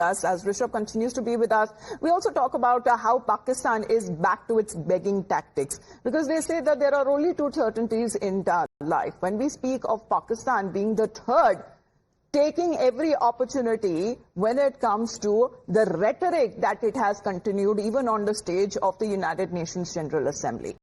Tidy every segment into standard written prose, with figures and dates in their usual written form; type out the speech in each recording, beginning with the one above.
us, as Rishabh continues to be with us, we also talk about how Pakistan is back to its begging tactics, because they say that there are only two certainties in life. When we speak of Pakistan being the third, taking every opportunity when it comes to the rhetoric that it has continued even on the stage of the United Nations General Assembly.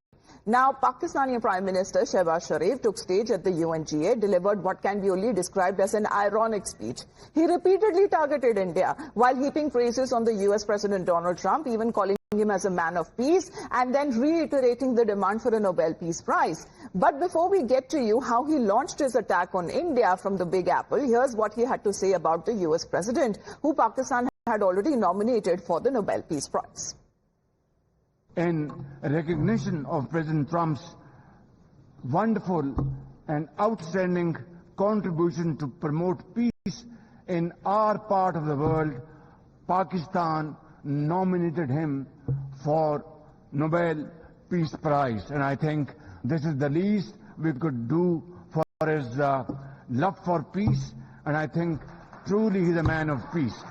Now, Pakistani Prime Minister Shehbaz Sharif took stage at the UNGA, delivered what can be only described as an ironic speech. He repeatedly targeted India while heaping praises on the US President Donald Trump, even calling him as a man of peace, and then reiterating the demand for a Nobel Peace Prize. But before we get to you how he launched his attack on India from the Big Apple, here's what he had to say about the US President, who Pakistan had already nominated for the Nobel Peace Prize. In recognition of President Trump's wonderful and outstanding contribution to promote peace in our part of the world, Pakistan nominated him for Nobel Peace Prize. And I think this is the least we could do for his love for peace, and I think truly he's a man of peace.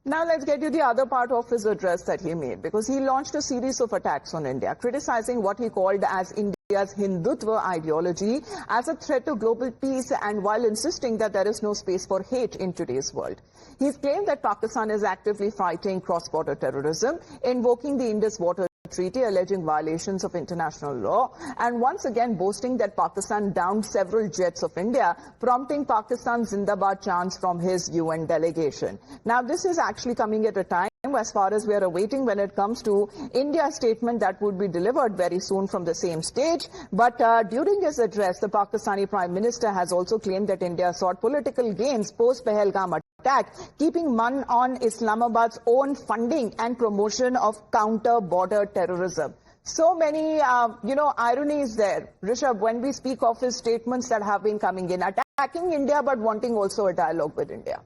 Now let's get to the other part of his address that he made, because he launched a series of attacks on India, criticizing what he called as India's Hindutva ideology as a threat to global peace, and while insisting that there is no space for hate in today's world. He's claimed that Pakistan is actively fighting cross-border terrorism, invoking the Indus Water Treaty, alleging violations of international law, and once again boasting that Pakistan downed several jets of India, prompting Pakistan's Zindabad chants from his UN delegation. Now, this is actually coming at a time, as far as we are awaiting when it comes to India's statement that would be delivered very soon from the same stage. But during his address, the Pakistani Prime Minister has also claimed that India sought political gains post-Pahalgam attack, keeping man on Islamabad's own funding and promotion of counter-border terrorism. So many, ironies there, Rishabh, when we speak of his statements that have been coming in, attacking India but wanting also a dialogue with India.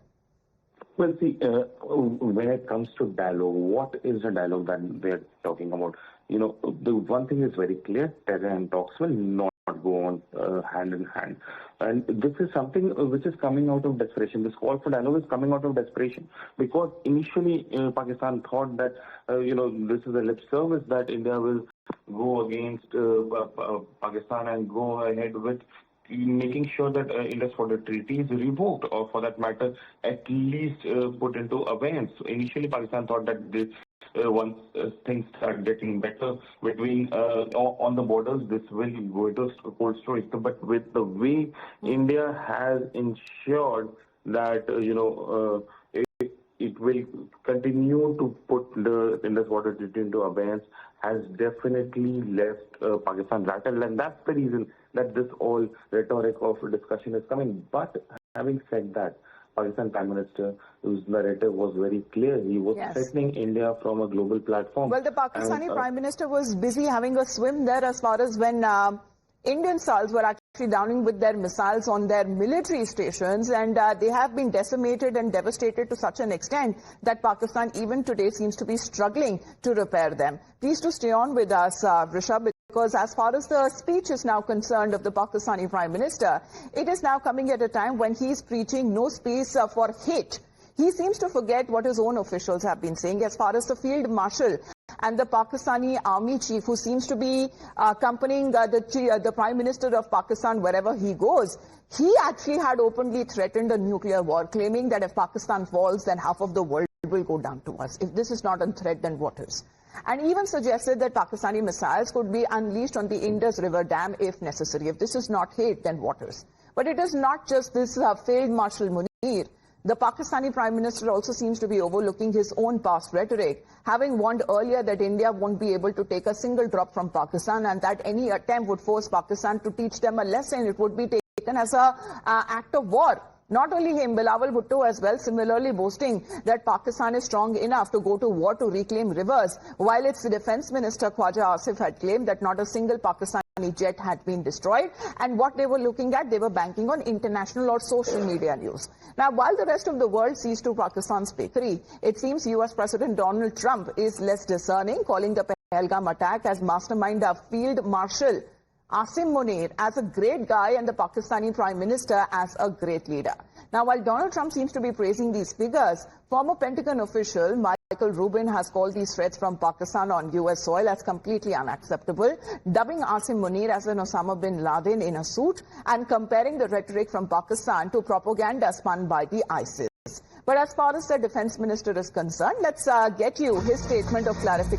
Well, see, when it comes to dialogue, what is the dialogue that they're talking about? You know, the one thing is very clear: terror and talks will not go on hand in hand. And this is something which is coming out of desperation. This call for dialogue is coming out of desperation, because initially Pakistan thought that, this is a lip service, that India will go against Pakistan and go ahead with making sure that Indus Water Treaty is revoked, or for that matter, at least put into abeyance. So initially, Pakistan thought that this, once things start getting better between on the borders, this will go into cold storage. But with the way India has ensured that it will continue to put the Indus Water Treaty into abeyance, has definitely left Pakistan rattled, and that's the reason that this whole rhetoric of discussion is coming. But having said that, Pakistan Prime Minister, whose narrative was very clear, he was threatening India from a global platform. Well, the Pakistani Prime Minister was busy having a swim there, as far as when Indian SARs were actually downing with their missiles on their military stations, and they have been decimated and devastated to such an extent that Pakistan even today seems to be struggling to repair them. Please to stay on with us, Rishabh, because as far as the speech is now concerned of the Pakistani Prime Minister, it is now coming at a time when he is preaching no space for hate. He seems to forget what his own officials have been saying as far as the Field Marshal and the Pakistani Army Chief, who seems to be accompanying the Prime Minister of Pakistan wherever he goes. He actually had openly threatened a nuclear war, claiming that if Pakistan falls, then half of the world will go down to us. If this is not a threat, then what is? And even suggested that Pakistani missiles could be unleashed on the Indus River Dam if necessary. If this is not hate, then what is? But it is not just this Field Marshal Munir. The Pakistani Prime Minister also seems to be overlooking his own past rhetoric, having warned earlier that India won't be able to take a single drop from Pakistan, and that any attempt would force Pakistan to teach them a lesson. It would be taken as an act of war. Not only him, Bilawal Bhutto as well, similarly boasting that Pakistan is strong enough to go to war to reclaim rivers, while its Defence Minister Khwaja Asif had claimed that not a single Pakistani jet had been destroyed, and what they were looking at, they were banking on international or social media news. Now, while the rest of the world sees to Pakistan's bakery, it seems US President Donald Trump is less discerning, calling the Pahalgam attack as mastermind of Field Marshal Asim Munir as a great guy and the Pakistani Prime Minister as a great leader. Now, while Donald Trump seems to be praising these figures, former Pentagon official Michael Rubin has called these threats from Pakistan on U.S. soil as completely unacceptable, dubbing Asim Munir as an Osama bin Laden in a suit and comparing the rhetoric from Pakistan to propaganda spun by the ISIS. But as far as the defense minister is concerned, let's get you his statement of clarification.